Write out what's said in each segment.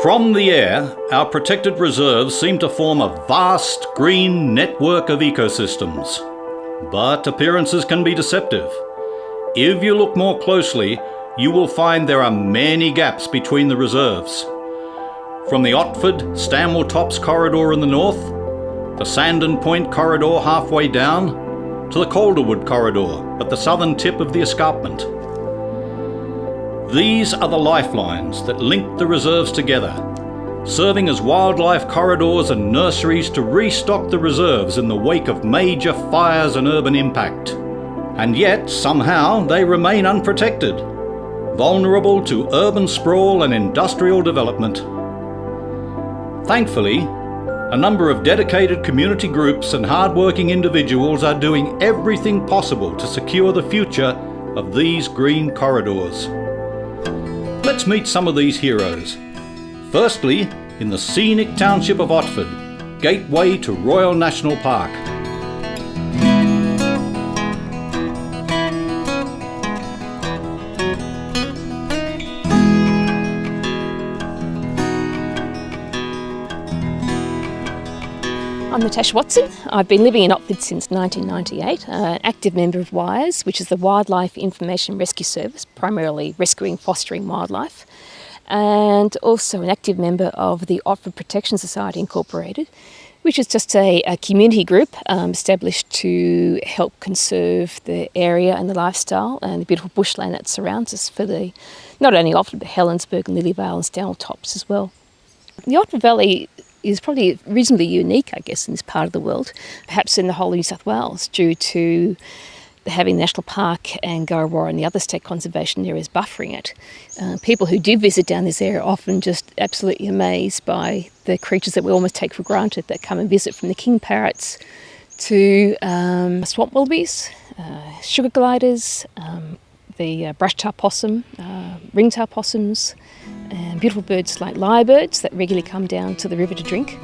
From the air, our protected reserves seem to form a vast green network of ecosystems. But appearances can be deceptive. If you look more closely, you will find there are many gaps between the reserves. From the Otford-Stanwell Tops corridor in the north, the Sandon Point corridor halfway down, to the Calderwood corridor at the southern tip of the escarpment. These are the lifelines that link the reserves together, serving as wildlife corridors and nurseries to restock the reserves in the wake of major fires and urban impact. And yet, somehow, they remain unprotected, vulnerable to urban sprawl and industrial development. Thankfully, a number of dedicated community groups and hard-working individuals are doing everything possible to secure the future of these green corridors. Let's meet some of these heroes. Firstly, in the scenic township of Otford, gateway to Royal National Park. I'm Natasha Watson. I've been living in Otford since 1998, an active member of WIRES, which is the Wildlife Information Rescue Service, primarily rescuing, fostering wildlife, and also an active member of the Otford Protection Society Incorporated, which is just a community group established to help conserve the area and the lifestyle and the beautiful bushland that surrounds us for the not only Otford but Helensburgh and Lilyvale and Stanwell Tops as well. The Otford Valley is probably reasonably unique, I guess, in this part of the world, perhaps in the whole of New South Wales, due to having the National Park and Illawarra and the other state conservation areas buffering it. People who do visit down this area are often just absolutely amazed by the creatures that we almost take for granted that come and visit, from the king parrots to swamp wallabies, sugar gliders, the brush-tail possum, ring-tail possums, and beautiful birds like lyrebirds that regularly come down to the river to drink.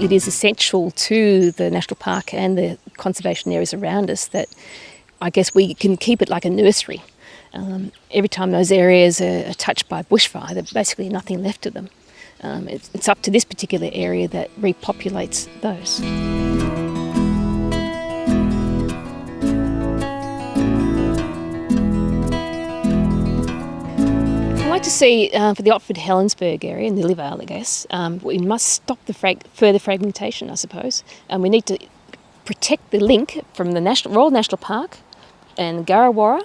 It is essential to the national park and the conservation areas around us that I guess we can keep it like a nursery. Every time those areas are touched by bushfire, there's basically nothing left of them. It's up to this particular area that repopulates those. I'd like to see for the Otford-Helensburgh area in the Lilyvale, I guess, we must stop the further fragmentation, I suppose. And we need to protect the link from the Royal National Park and Illawarra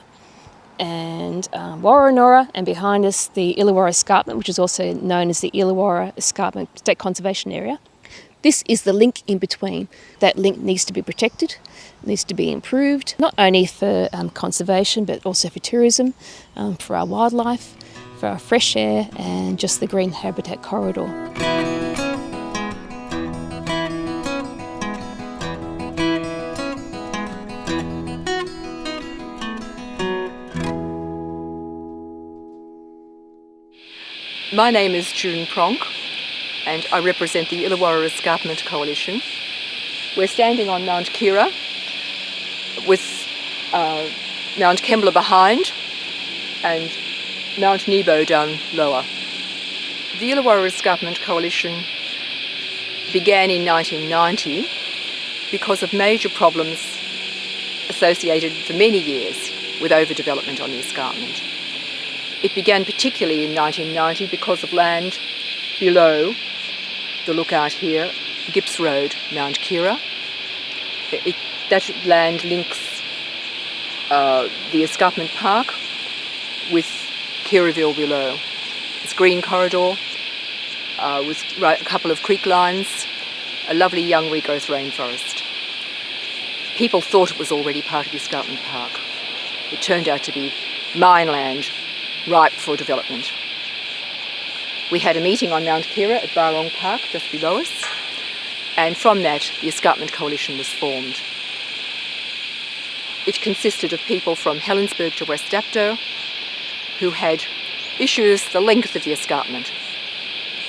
and Warranora, and behind us the Illawarra Escarpment, which is also known as the Illawarra Escarpment State Conservation Area. This is the link in between. That link needs to be protected, needs to be improved, not only for conservation but also for tourism, for our wildlife, for our fresh air, and just the green habitat corridor. My name is June Pronk, and I represent the Illawarra Escarpment Coalition. We're standing on Mount Kira with Mount Kembla behind and Mount Nebo down lower. The Illawarra Escarpment Coalition began in 1990 because of major problems associated for many years with overdevelopment on the escarpment. It began particularly in 1990 because of land below the lookout here, Gips Road, Mount Kira. That land links the escarpment park with Kiraville below. It's green corridor with a couple of creek lines, a lovely young regrowth rainforest. People thought it was already part of the escarpment park. It turned out to be mine land, ripe for development. We had a meeting on Mount Kira at Barlong Park, just below us, and from that the Escarpment Coalition was formed. It consisted of people from Helensburgh to West Dapto who had issues the length of the escarpment,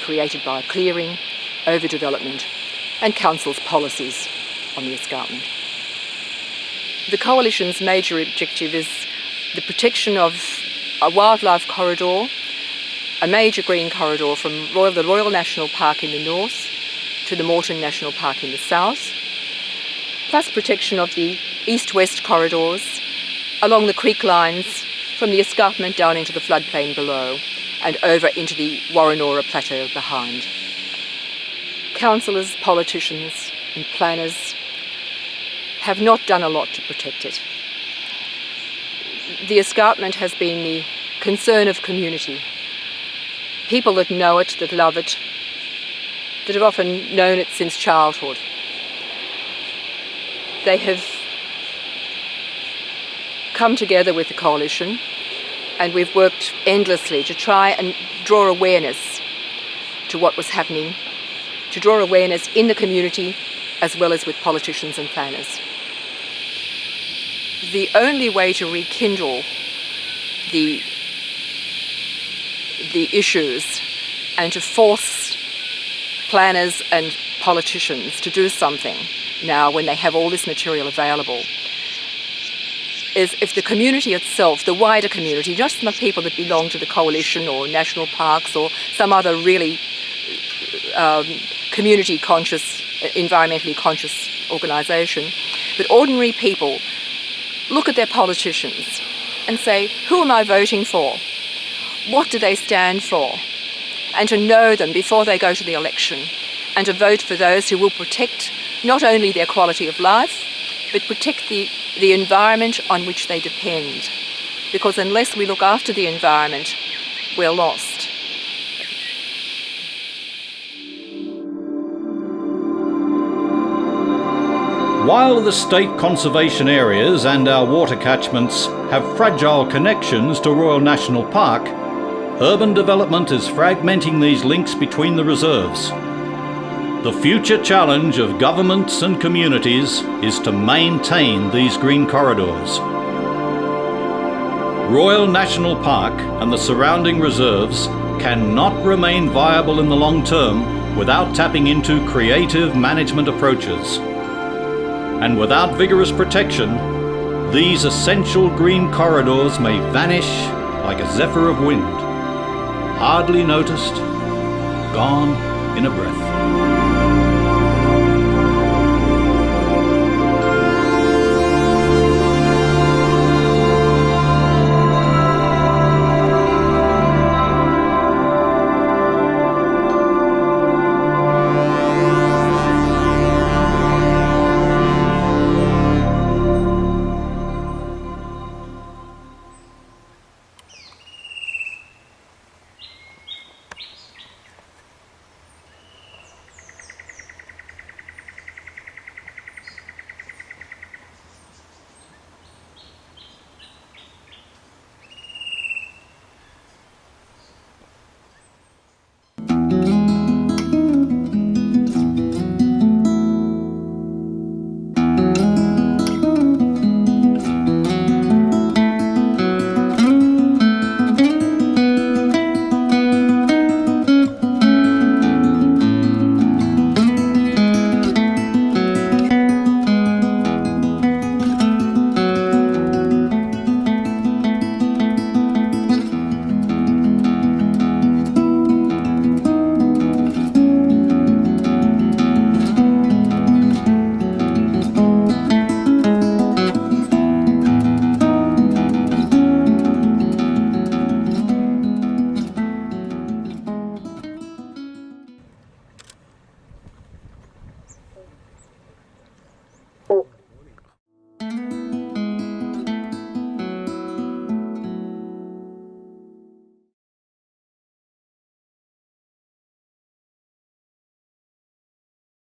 created by clearing, overdevelopment, and council's policies on the escarpment. The coalition's major objective is the protection of a wildlife corridor, a major green corridor from the Royal National Park in the north to the Moreton National Park in the south, plus protection of the east-west corridors along the creek lines from the escarpment down into the floodplain below and over into the Warrenora Plateau behind. Councillors, politicians and planners have not done a lot to protect it. The escarpment has been the concern of community. People that know it, that love it, that have often known it since childhood. They have come together with the coalition, and we've worked endlessly to try and draw awareness to what was happening, to draw awareness in the community as well as with politicians and planners. The only way to rekindle the issues and to force planners and politicians to do something now when they have all this material available is if the community itself, the wider community, not the people that belong to the coalition or national parks or some other really community conscious, environmentally conscious organisation, but ordinary people look at their politicians and say, who am I voting for? What do they stand for? And to know them before they go to the election and to vote for those who will protect not only their quality of life, but protect the environment on which they depend. Because unless we look after the environment, we're lost. While the state conservation areas and our water catchments have fragile connections to Royal National Park, urban development is fragmenting these links between the reserves. The future challenge of governments and communities is to maintain these green corridors. Royal National Park and the surrounding reserves cannot remain viable in the long term without tapping into creative management approaches. And without vigorous protection, these essential green corridors may vanish like a zephyr of wind, hardly noticed, gone in a breath.